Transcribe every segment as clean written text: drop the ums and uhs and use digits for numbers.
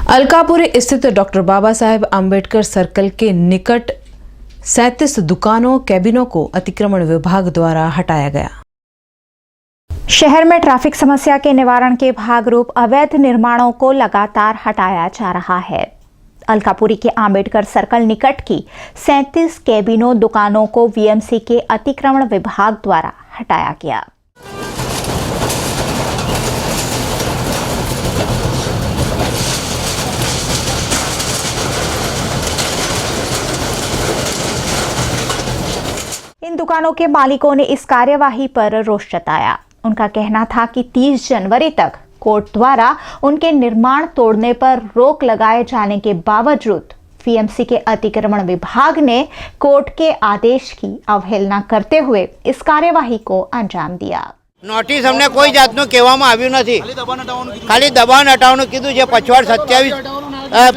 अलकापुर स्थित doctor Baba Saheb Ambedkar circle के निकट 37 दुकानों कैबिनों को अतिक्रमण विभाग द्वारा हटाया गया। शहर में ट्रैफिक समस्या के निवारण के भागरूप अवैध निर्माणों को लगातार हटाया जा रहा है। अलकापुरी के आम्बेडकर सर्कल निकट की 37 कैबिनों दुकानों को वीएमसी के अतिक्रमण विभाग द्वारा हटाया गया। इन दुकानों के मालिकों ने इस कार्यवाही पर रोष जताया। उनका कहना था कि 30 जनवरी तक कोर्ट द्वारा उनके निर्माण तोड़ने पर रोक लगाए जाने के बावजूद वीएमसी के अतिक्रमण विभाग ने कोर्ट के आदेश की अवहेलना करते हुए इस कार्यवाही को अंजाम दिया। नोटिस हमने कोई जातનું કહેવામાં આવ્યું નથી, ખાલી દબાણ હટાવવાનું કીધું છે।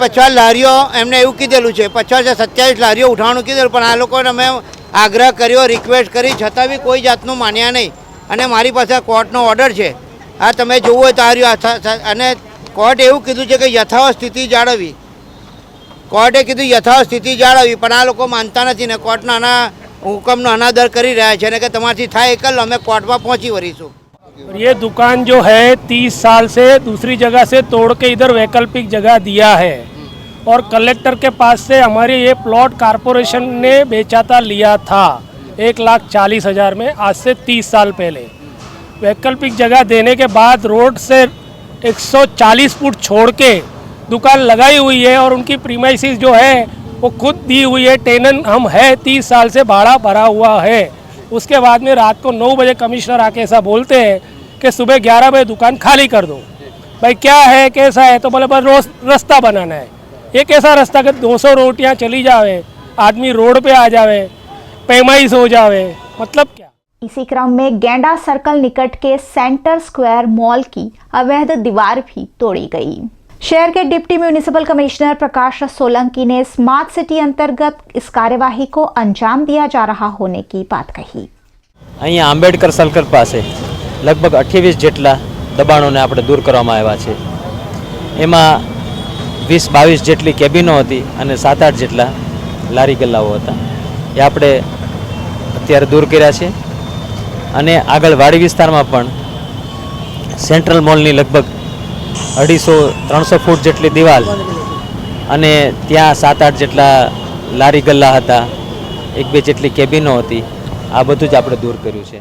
50 લારીઓ એમને એવું કીધેલું છે, 50 से 27 લારીઓ ઉઠાવવાનું કીધેલું, પણ આ લોકોને અમે આગ્રહ કર્યો, રિક્વેસ્ટ કરી, છતાં બી કોઈ જાતનું માન્યા નહીં। અને મારી પાસે કોર્ટનો ઓર્ડર છે, આ તમે જોવું હોય તો આ રહ્યું। અને કોર્ટ એવું કીધું છે કે યથાવત સ્થિતિ જાળવવી, કોર્ટે કીધું યથાવત સ્થિતિ જાળવવી, પણ આ લોકો માનતા નથી ને કોર્ટના આના હુકમનો અનાદર કરી રહ્યા છે ને કે તમારાથી થાય એકલ અમે કોર્ટમાં પહોંચી વળીશું। ये दुकान जो है 30 साल से दूसरी जगह से तोड़ के इधर वैकल्पिक जगह दिया है और कलेक्टर के पास से हमारे ये प्लॉट कारपोरेशन ने बेचा था, लिया था 1,40,000 में, आज से 30 साल पहले। वैकल्पिक जगह देने के बाद रोड से 140 फुट छोड़ के दुकान लगाई हुई है और उनकी प्रीमाइसिस जो है वो खुद दी हुई है। टेनन हम है 30 साल से भाड़ा भरा हुआ है। उसके बाद में रात को 9 बजे कमिश्नर आके ऐसा बोलते हैं कि सुबह 11 बजे दुकान खाली कर दो। भाई क्या है, कैसा है? तो बोले बस रोज रास्ता बनाना है। ये कैसा रास्ता कि 200 रोटियां चली जावे, आदमी रोड पे आ जावे, पैमाइश हो जावे, मतलब क्या? इसी क्रम में गेंडा सर्कल निकट के सेंटर स्क्वायर मॉल की अवैध दीवार भी तोड़ी गई। शहर के डिप्टी म्यूनिसिपल कमिश्नर प्रकाश सोलंकी ने स्मार्ट सिटी अंतर्गत इस कार्यवाही को अंजाम दिया जा रहा होने की बात कही। અહીંયા આંબેડકર સર્કલ પાસે લગભગ 28 જેટલા દબાણોને આપણે દૂર કરવામાં આવ્યા છે। એમાં 20-22 જેટલી કેબિનો હતી અને 7-8 જેટલા લારી ગલ્લાઓ હતા। એ આપણે અત્યારે દૂર કર્યા છે અને આગળ વાડી વિસ્તારમાં પણ સેન્ટ્રલ મોલની લગભગ 250-300 ફૂટ જેટલી દિવાલ અને ત્યાં 7-8 જેટલા લારી ગલ્લા હતા, 1-2 જેટલી કેબિનો હતી। આ બધું જ આપણે દૂર કર્યું છે।